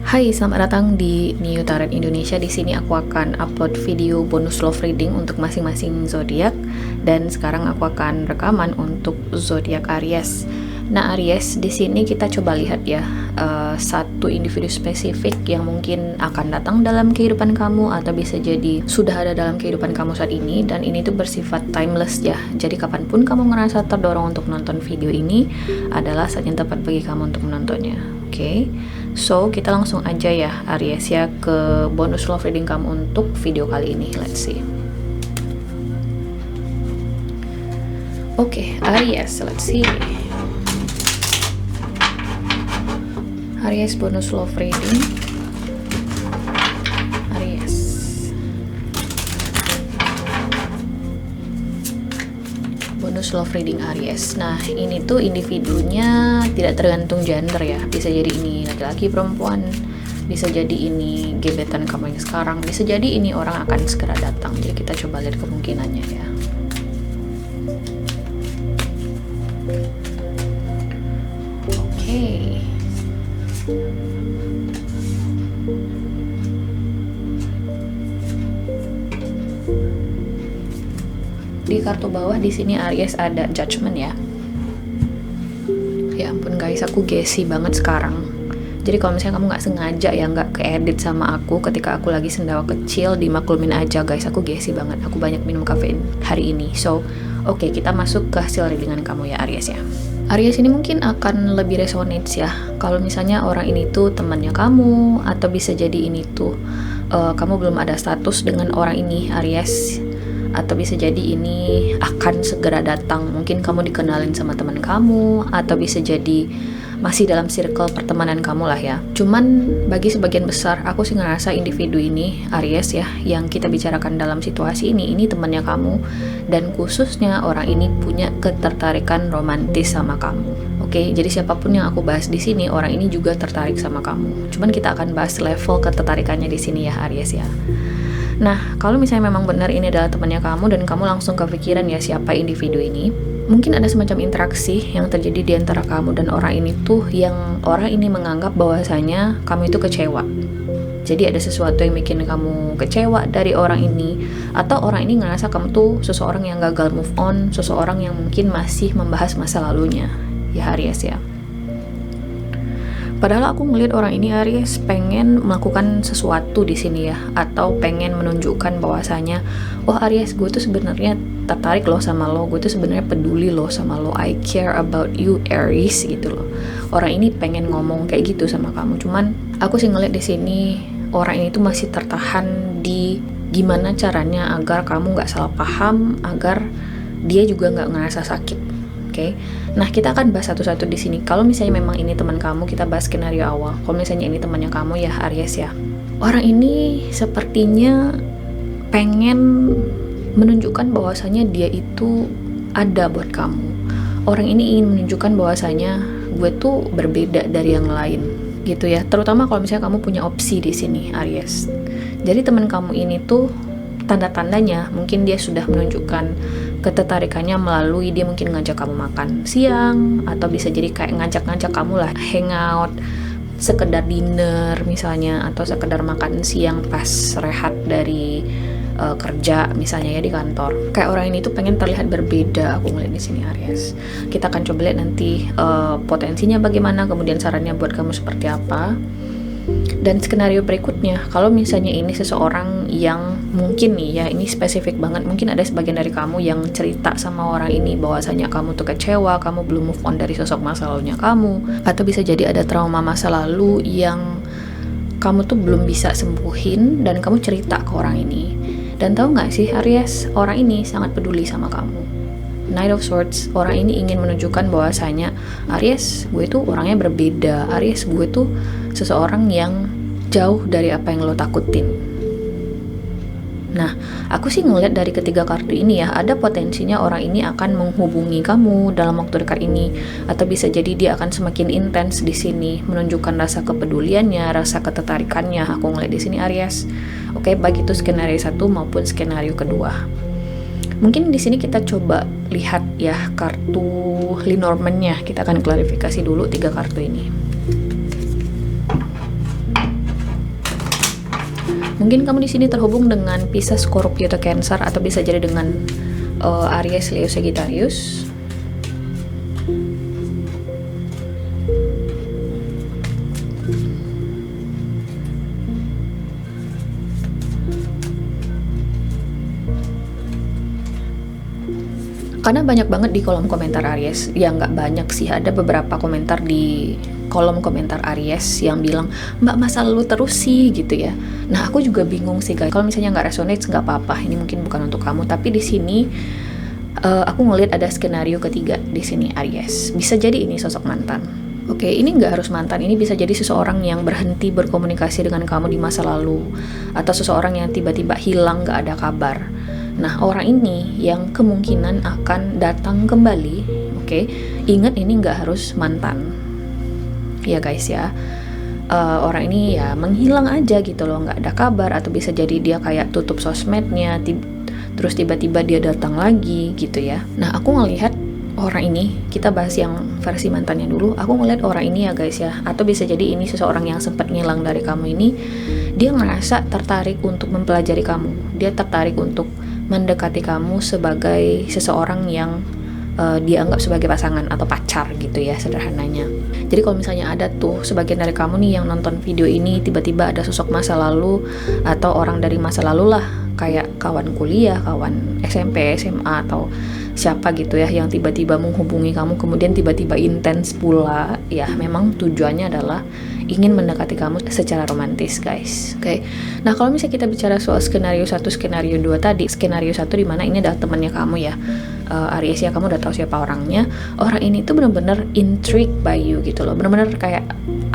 Hai, selamat datang di New Tarot Indonesia. Di sini aku akan upload video bonus love reading untuk masing-masing zodiak, dan sekarang aku akan rekaman untuk zodiak Aries. Nah, Aries, di sini kita coba lihat ya, satu individu spesifik yang mungkin akan datang dalam kehidupan kamu atau bisa jadi sudah ada dalam kehidupan kamu saat ini, dan ini tuh bersifat timeless ya. Jadi kapanpun kamu ngerasa terdorong untuk nonton video ini adalah saat yang tepat bagi kamu untuk menontonnya. Oke, so kita langsung aja ya Aries ya ke bonus love reading kamu untuk video kali ini. Let's see. Oke, Aries, let's see. Aries bonus love reading. Aries. Bonus love reading Aries. Nah, ini tuh individunya tidak tergantung gender ya. Bisa jadi ini laki-laki, perempuan. Bisa jadi ini gebetan kamu yang sekarang. Bisa jadi ini orang akan segera datang. Jadi kita coba lihat kemungkinannya ya. Oke. Di kartu bawah di sini Aries ada Judgment ya. Ya ampun guys, aku gesi banget sekarang. Jadi kalau misalnya kamu nggak sengaja ya, nggak keedit sama aku ketika aku lagi sendawa kecil, dimaklumin aja guys, aku gesi banget. Aku banyak minum kafein hari ini. So, oke, kita masuk ke hasil readingan kamu ya Aries ya. Aries ini mungkin akan lebih resonate ya. Kalau misalnya orang ini tuh temannya kamu, atau bisa jadi ini tuh kamu belum ada status dengan orang ini Aries. Atau bisa jadi ini akan segera datang. Mungkin kamu dikenalin sama teman kamu, atau bisa jadi masih dalam circle pertemanan kamu lah ya. Cuman bagi sebagian besar aku sih ngerasa individu ini Aries ya, yang kita bicarakan dalam situasi ini temannya kamu, dan khususnya orang ini punya ketertarikan romantis sama kamu. Oke, jadi siapapun yang aku bahas di sini, orang ini juga tertarik sama kamu. Cuman kita akan bahas level ketertarikannya di sini ya Aries ya. Nah, kalau misalnya memang benar ini adalah temannya kamu dan kamu langsung kepikiran ya siapa individu ini, mungkin ada semacam interaksi yang terjadi di antara kamu dan orang ini tuh, yang orang ini menganggap bahwasanya kamu itu kecewa. Jadi ada sesuatu yang bikin kamu kecewa dari orang ini, atau orang ini ngerasa kamu tuh seseorang yang gagal move on, seseorang yang mungkin masih membahas masa lalunya ya Aries ya. Padahal aku ngelihat orang ini Aries pengen melakukan sesuatu di sini ya, atau pengen menunjukkan bahwasanya, wah Aries, gue tuh sebenarnya tertarik loh sama lo, gue tuh sebenarnya peduli loh sama lo, I care about you Aries gitu loh. Orang ini pengen ngomong kayak gitu sama kamu, cuman aku sih ngelihat di sini orang ini tuh masih tertahan di gimana caranya agar kamu nggak salah paham, agar dia juga nggak ngerasa sakit. Oke. Nah, kita akan bahas satu-satu di sini. Kalau misalnya memang ini teman kamu, kita bahas skenario awal. Kalau misalnya ini temannya kamu ya Aries ya. Orang ini sepertinya pengen menunjukkan bahwasanya dia itu ada buat kamu. Orang ini ingin menunjukkan bahwasanya gue tuh berbeda dari yang lain gitu ya. Terutama kalau misalnya kamu punya opsi di sini Aries. Jadi teman kamu ini tuh tanda-tandanya mungkin dia sudah menunjukkan ketertarikannya melalui dia mungkin ngajak kamu makan siang, atau bisa jadi kayak ngajak-ngajak kamu lah hangout, sekedar dinner misalnya, atau sekedar makan siang pas rehat dari kerja misalnya ya di kantor. Kayak orang ini tuh pengen terlihat berbeda, aku ngeliat di sini Aries. Kita akan coba lihat nanti potensinya bagaimana, kemudian sarannya buat kamu seperti apa. Dan skenario berikutnya, kalau misalnya ini seseorang yang mungkin nih ya, ini spesifik banget, mungkin ada sebagian dari kamu yang cerita sama orang ini bahwasanya kamu tuh kecewa, kamu belum move on dari sosok masa lalunya kamu, atau bisa jadi ada trauma masa lalu yang kamu tuh belum bisa sembuhin dan kamu cerita ke orang ini. Dan tahu nggak sih Aries, orang ini sangat peduli sama kamu. Knight of Swords, orang ini ingin menunjukkan bahwasanya Aries, gue tuh orangnya berbeda. Aries, gue tuh seseorang yang jauh dari apa yang lo takutin. Nah, aku sih ngeliat dari ketiga kartu ini ya, ada potensinya orang ini akan menghubungi kamu dalam waktu dekat ini, atau bisa jadi dia akan semakin intens di sini, menunjukkan rasa kepeduliannya, rasa ketertarikannya. Aku ngeliat di sini Aries. Oke, baik itu skenario 1 maupun skenario kedua. Mungkin di sini kita coba lihat ya kartu Lenormand-nya. Kita akan klarifikasi dulu 3 kartu ini. Mungkin kamu di sini terhubung dengan Pisces, Scorpio, atau Cancer, atau bisa jadi dengan Aries, Leo, Sagittarius. Karena banyak banget di kolom komentar Aries, ya nggak banyak sih, ada beberapa komentar di kolom komentar Aries yang bilang, Mbak, masa lalu terus sih gitu ya. Nah, aku juga bingung sih guys. Kalau misalnya nggak resonate nggak apa-apa, ini mungkin bukan untuk kamu. Tapi di sini aku ngelihat ada skenario ketiga di sini Aries. Bisa jadi ini sosok mantan. Oke, ini nggak harus mantan, ini bisa jadi seseorang yang berhenti berkomunikasi dengan kamu di masa lalu, atau seseorang yang tiba-tiba hilang nggak ada kabar. Nah, orang ini yang kemungkinan akan datang kembali. Oke, ingat ini nggak harus mantan ya guys ya. Orang ini ya menghilang aja gitu loh, nggak ada kabar, atau bisa jadi dia kayak tutup sosmednya, terus tiba-tiba dia datang lagi gitu ya. Nah, aku ngelihat orang ini, kita bahas yang versi mantannya dulu. Aku ngeliat orang ini ya guys ya, atau bisa jadi ini seseorang yang sempat ngilang dari kamu ini, dia ngerasa tertarik untuk mempelajari kamu. Dia tertarik untuk mendekati kamu sebagai seseorang yang dianggap sebagai pasangan atau pacar gitu ya, sederhananya. Jadi kalau misalnya ada tuh sebagian dari kamu nih yang nonton video ini, tiba-tiba ada sosok masa lalu atau orang dari masa lalu lah, kayak kawan kuliah, kawan SMP, SMA, atau siapa gitu ya, yang tiba-tiba menghubungi kamu, kemudian tiba-tiba intens pula, ya memang tujuannya adalah ingin mendekati kamu secara romantis guys. Oke. Nah, kalau misalnya kita bicara soal skenario 1, skenario 2 tadi, skenario 1 dimana ini adalah temannya kamu ya, Aries ya, kamu udah tahu siapa orangnya. Orang ini tuh bener-bener intrigued by you gitu loh, bener-bener kayak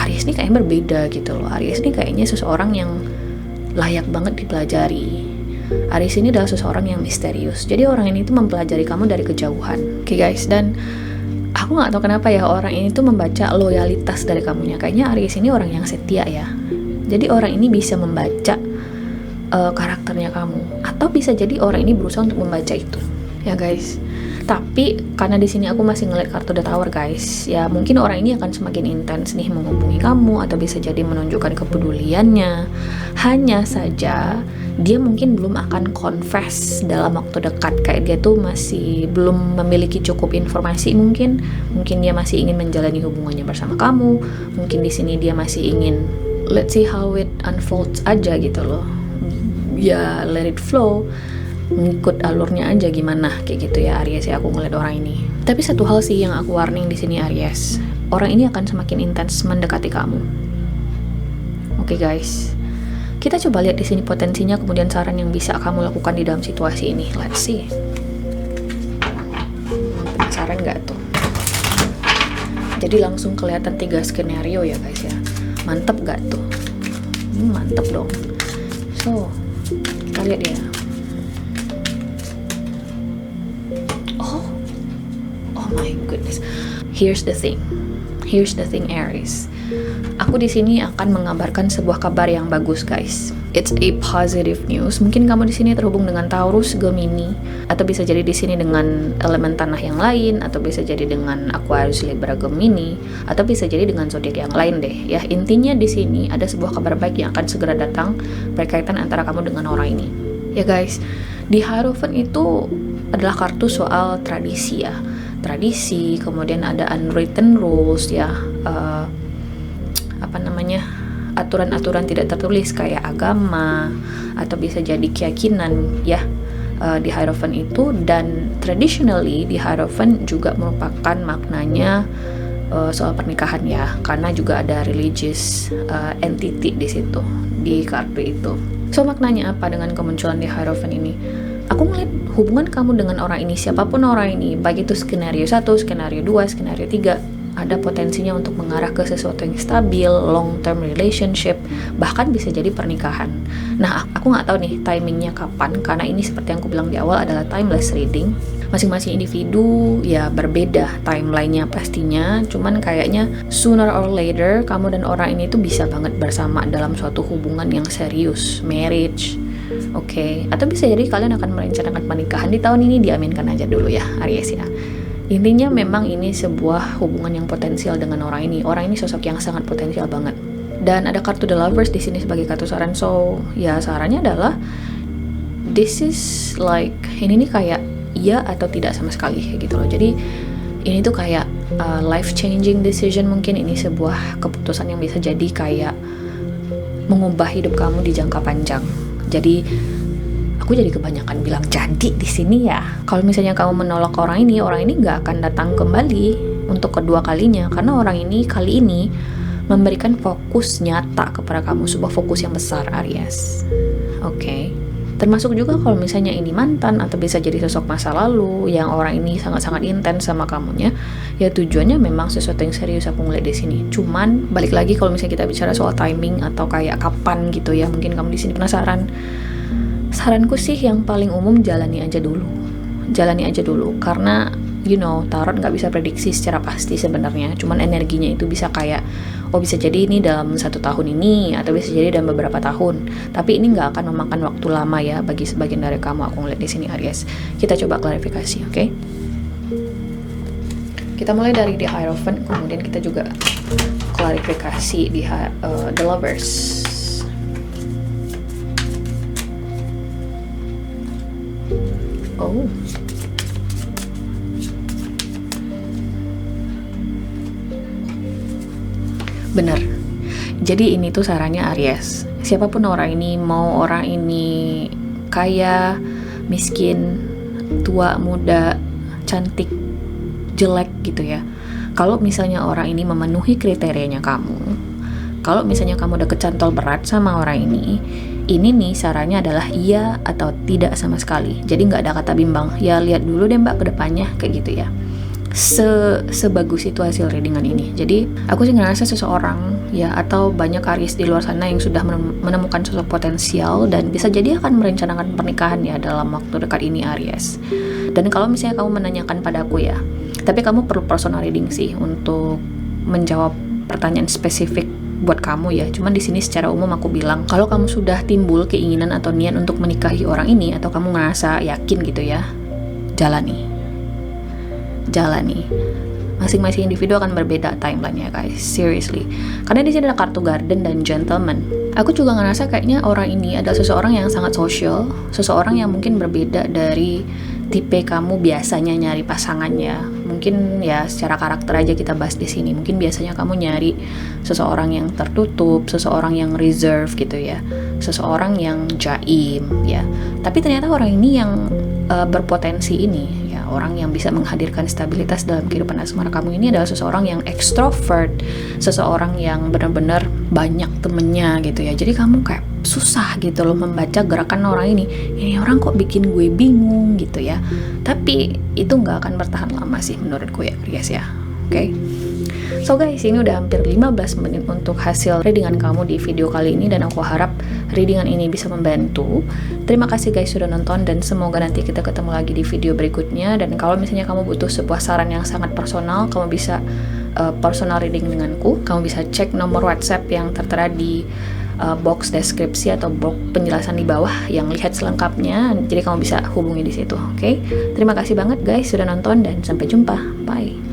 Aries ini kayaknya berbeda gitu loh, Aries ini kayaknya seseorang yang layak banget dipelajari. Aries ini adalah seseorang yang misterius. Jadi orang ini tuh mempelajari kamu dari kejauhan. Oke guys, dan aku nggak tahu kenapa ya orang ini tuh membaca loyalitas dari kamunya. Kayaknya Aries ini orang yang setia ya. Jadi orang ini bisa membaca karakternya kamu, atau bisa jadi orang ini berusaha untuk membaca itu. Ya guys. Tapi karena di sini aku masih ngeliat kartu The Tower guys, ya mungkin orang ini akan semakin intens nih menghubungi kamu, atau bisa jadi menunjukkan kepeduliannya. Hanya saja dia mungkin belum akan confess dalam waktu dekat, kayak dia tuh masih belum memiliki cukup informasi. Mungkin dia masih ingin menjalani hubungannya bersama kamu. Mungkin di sini dia masih ingin let's see how it unfolds aja gitu loh. Ya let it flow, ngikut alurnya aja gimana kayak gitu ya Aries ya, aku ngeliat orang ini. Tapi satu hal sih yang aku warning di sini Aries, orang ini akan semakin intens mendekati kamu. Oke guys, kita coba lihat di sini potensinya, kemudian saran yang bisa kamu lakukan di dalam situasi ini. Let's see. Penasaran nggak tuh? Jadi langsung kelihatan 3 skenario ya guys ya. Mantep nggak tuh? Mantep dong. So, kita lihat ya. Oh my goodness. Here's the thing Aries. Aku di sini akan mengabarkan sebuah kabar yang bagus guys. It's a positive news. Mungkin kamu di sini terhubung dengan Taurus, Gemini, atau bisa jadi di sini dengan elemen tanah yang lain, atau bisa jadi dengan Aquarius, Libra, Gemini, atau bisa jadi dengan zodiak yang lain deh. Ya, intinya di sini ada sebuah kabar baik yang akan segera datang berkaitan antara kamu dengan orang ini. Ya guys, di Hierophant itu adalah kartu soal tradisi ya. Tradisi, kemudian ada unwritten rules ya, aturan-aturan tidak tertulis kayak agama, atau bisa jadi keyakinan ya di Hierophant itu. Dan traditionally di Hierophant juga merupakan maknanya soal pernikahan ya, karena juga ada religious entity di situ di kartu itu. So maknanya apa dengan kemunculan di Hierophant ini? Aku ngeliat hubungan kamu dengan orang ini, siapapun orang ini, baik itu skenario 1, skenario 2, skenario 3, ada potensinya untuk mengarah ke sesuatu yang stabil, long term relationship, bahkan bisa jadi pernikahan. Nah, aku nggak tahu nih timingnya kapan, karena ini seperti yang aku bilang di awal adalah timeless reading. Masing-masing individu ya berbeda timelinenya pastinya, cuman kayaknya sooner or later kamu dan orang ini tuh bisa banget bersama dalam suatu hubungan yang serius, marriage. Oke, atau bisa jadi kalian akan merencanakan pernikahan di tahun ini, diaminkan aja dulu ya Aries ya. Intinya memang ini sebuah hubungan yang potensial dengan orang ini. Orang ini sosok yang sangat potensial banget. Dan ada kartu The Lovers di sini sebagai kartu saran. So, ya sarannya adalah this is like, ini nih kayak iya atau tidak sama sekali gitu loh. Jadi ini tuh kayak life changing decision, mungkin ini sebuah keputusan yang bisa jadi kayak mengubah hidup kamu di jangka panjang. Jadi aku jadi kebanyakan bilang jadi di sini ya. Kalau misalnya kamu menolak orang ini nggak akan datang kembali untuk kedua kalinya, karena orang ini kali ini memberikan fokus nyata kepada kamu, sebuah fokus yang besar, Aries. Oke. Termasuk juga kalau misalnya ini mantan atau bisa jadi sosok masa lalu yang orang ini sangat-sangat intens sama kamunya, ya tujuannya memang sesuatu yang serius aku ngeliat di sini. Cuman balik lagi kalau misalnya kita bicara soal timing atau kayak kapan gitu ya, mungkin kamu di sini penasaran. Saranku sih yang paling umum jalani aja dulu, karena you know, tarot nggak bisa prediksi secara pasti sebenarnya. Cuman energinya itu bisa kayak, oh bisa jadi ini dalam 1 tahun ini, atau bisa jadi dalam beberapa tahun. Tapi ini nggak akan memakan waktu lama ya bagi sebagian dari kamu. Aku ngeliat di sini, Aries. Kita coba klarifikasi, oke? Kita mulai dari The Hierophant, kemudian kita juga klarifikasi di The Lovers. Oh. Bener. Jadi ini tuh sarannya, Aries. Siapapun orang ini, mau orang ini kaya, miskin, tua, muda, cantik, jelek gitu ya. Kalau misalnya orang ini memenuhi kriterianya kamu, kalau misalnya kamu udah kecantol berat sama orang ini nih sarannya adalah iya atau tidak sama sekali. Jadi nggak ada kata bimbang. Ya lihat dulu deh mbak ke depannya, kayak gitu ya. Sebagus itu hasil readingan ini. Jadi aku sih ngerasa seseorang ya, atau banyak Aries di luar sana yang sudah menemukan sosok potensial dan bisa jadi akan merencanakan pernikahan ya dalam waktu dekat ini, Aries. Dan kalau misalnya kamu menanyakan padaku ya, tapi kamu perlu personal reading sih untuk menjawab pertanyaan spesifik buat kamu ya. Cuman di sini secara umum aku bilang, kalau kamu sudah timbul keinginan atau niat untuk menikahi orang ini, atau kamu ngerasa yakin gitu ya, jalani. Masing-masing individu akan berbeda timeline-nya, guys. Seriously. Karena di sini ada kartu Garden dan Gentleman. Aku juga ngerasa kayaknya orang ini adalah seseorang yang sangat social, seseorang yang mungkin berbeda dari tipe kamu biasanya nyari pasangannya. Mungkin ya secara karakter aja kita bahas di sini. Mungkin biasanya kamu nyari seseorang yang tertutup, seseorang yang reserve gitu ya, seseorang yang jaim ya. Tapi ternyata orang ini yang berpotensi ini ya, orang yang bisa menghadirkan stabilitas dalam kehidupan asmara kamu ini adalah seseorang yang extrovert, seseorang yang benar-benar banyak temennya gitu ya. Jadi kamu kayak susah gitu loh membaca gerakan orang ini orang kok bikin gue bingung gitu ya. Tapi itu nggak akan bertahan lama sih menurutku ya, Aries ya. Oke. So guys, ini udah hampir 15 menit untuk hasil readingan kamu di video kali ini, dan aku harap readingan ini bisa membantu. Terima kasih guys sudah nonton, dan semoga nanti kita ketemu lagi di video berikutnya. Dan kalau misalnya kamu butuh sebuah saran yang sangat personal, kamu bisa personal reading denganku. Kamu bisa cek nomor WhatsApp yang tertera di box deskripsi atau box penjelasan di bawah yang lihat selengkapnya. Jadi kamu bisa hubungi di situ, oke? Terima kasih banget guys sudah nonton, dan sampai jumpa. Bye.